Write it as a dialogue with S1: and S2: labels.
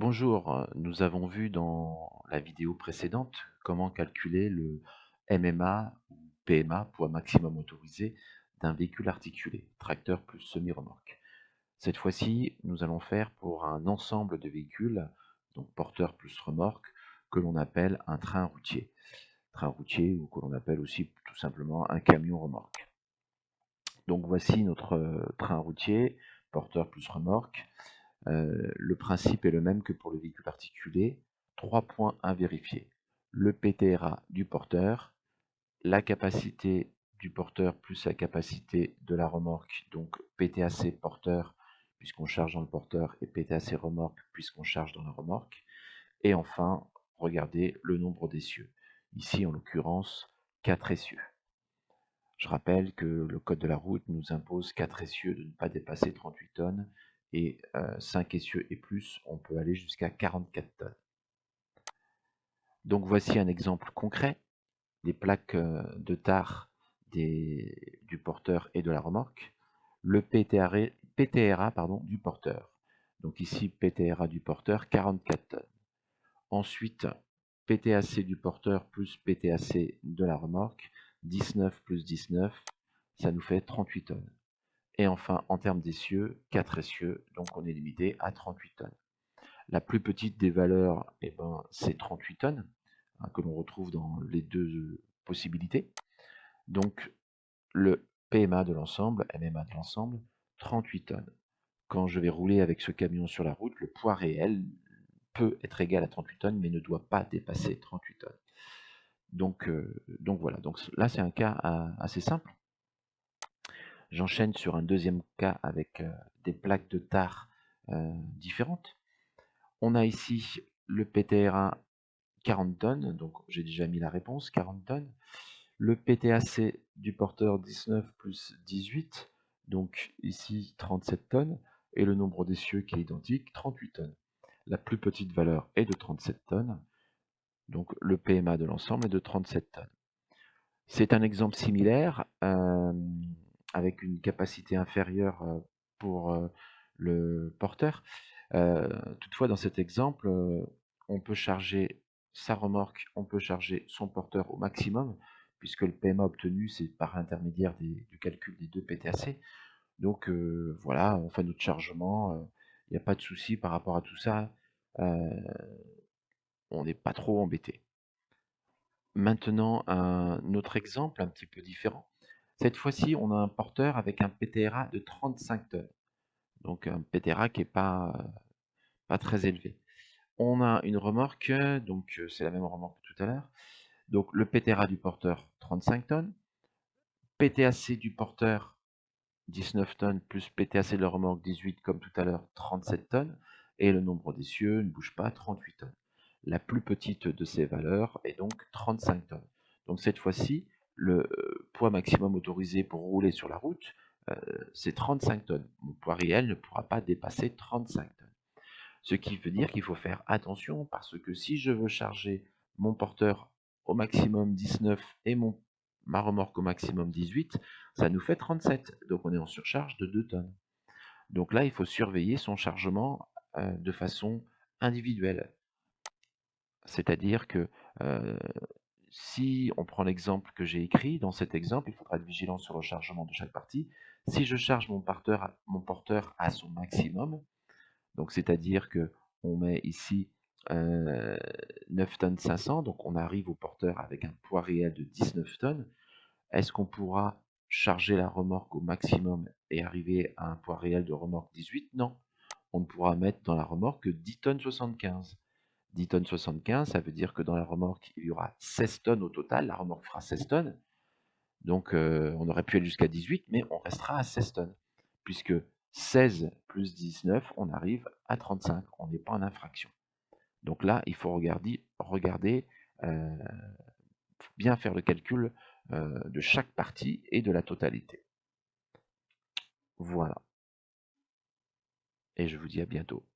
S1: Bonjour, nous avons vu dans la vidéo précédente comment calculer le MMA ou PMA, poids maximum autorisé, d'un véhicule articulé, tracteur plus semi-remorque. Cette fois-ci, nous allons faire pour un ensemble de véhicules, donc porteur plus remorque, que l'on appelle un train routier. Train routier ou que l'on appelle aussi tout simplement un camion remorque. Donc voici notre train routier, porteur plus remorque. Le principe est le même que pour le véhicule particulier. 3 points à vérifier. Le PTRA du porteur, la capacité du porteur plus la capacité de la remorque, donc PTAC porteur puisqu'on charge dans le porteur et PTAC remorque puisqu'on charge dans la remorque. Et enfin, regardez le nombre d'essieux. Ici, en l'occurrence, 4 essieux. Je rappelle que le code de la route nous impose 4 essieux de ne pas dépasser 38 tonnes et 5 essieux et plus, on peut aller jusqu'à 44 tonnes. Donc voici un exemple concret, les plaques de tare du porteur et de la remorque, le PTRA du porteur. Donc ici PTRA du porteur, 44 tonnes. Ensuite, PTAC du porteur plus PTAC de la remorque, 19 plus 19, ça nous fait 38 tonnes. Et enfin, en termes d'essieux, 4 essieux, donc on est limité à 38 tonnes. La plus petite des valeurs, c'est 38 tonnes, hein, que l'on retrouve dans les deux possibilités. Donc, le PMA de l'ensemble, MMA de l'ensemble, 38 tonnes. Quand je vais rouler avec ce camion sur la route, le poids réel peut être égal à 38 tonnes, mais ne doit pas dépasser 38 tonnes. Donc voilà, donc là c'est un cas assez simple. J'enchaîne sur un deuxième cas avec des plaques de tare différentes. On a ici le PTRA 40 tonnes, donc j'ai déjà mis la réponse, 40 tonnes. Le PTAC du porteur 19 plus 18, donc ici 37 tonnes, et le nombre d'essieux qui est identique, 38 tonnes. La plus petite valeur est de 37 tonnes, donc le PMA de l'ensemble est de 37 tonnes. C'est un exemple similaire, avec une capacité inférieure pour le porteur. Toutefois, dans cet exemple, on peut charger sa remorque, on peut charger son porteur au maximum, puisque le PMA obtenu, c'est par l'intermédiaire du calcul des deux PTAC. Donc voilà, on fait notre chargement, il n'y a pas de souci par rapport à tout ça, on n'est pas trop embêté. Maintenant, un autre exemple un petit peu différent. Cette fois-ci, on a un porteur avec un PTRA de 35 tonnes. Donc un PTRA qui n'est pas très élevé. On a une remorque, donc c'est la même remorque que tout à l'heure. Donc le PTRA du porteur, 35 tonnes. PTAC du porteur, 19 tonnes, plus PTAC de la remorque, 18 comme tout à l'heure, 37 tonnes. Et le nombre d'essieux ne bouge pas, 38 tonnes. La plus petite de ces valeurs est donc 35 tonnes. Donc cette fois-ci, le poids maximum autorisé pour rouler sur la route, c'est 35 tonnes. Mon poids réel ne pourra pas dépasser 35 tonnes. Ce qui veut dire qu'il faut faire attention parce que si je veux charger mon porteur au maximum 19 et ma remorque au maximum 18, ça nous fait 37. Donc on est en surcharge de 2 tonnes. Donc là, il faut surveiller son chargement de façon individuelle. C'est-à-dire que si on prend l'exemple que j'ai écrit, dans cet exemple, il faudra être vigilant sur le chargement de chaque partie. Si je charge mon porteur à son maximum, donc c'est-à-dire que on met ici 9 tonnes 500, donc on arrive au porteur avec un poids réel de 19 tonnes. Est-ce qu'on pourra charger la remorque au maximum et arriver à un poids réel de remorque 18? Non. On ne pourra mettre dans la remorque que 10 tonnes 75. 10 tonnes 75, ça veut dire que dans la remorque, il y aura 16 tonnes au total. La remorque fera 16 tonnes. Donc, on aurait pu aller jusqu'à 18, mais on restera à 16 tonnes. Puisque 16 plus 19, on arrive à 35. On n'est pas en infraction. Donc là, il faut regarder bien faire le calcul de chaque partie et de la totalité. Voilà. Et je vous dis à bientôt.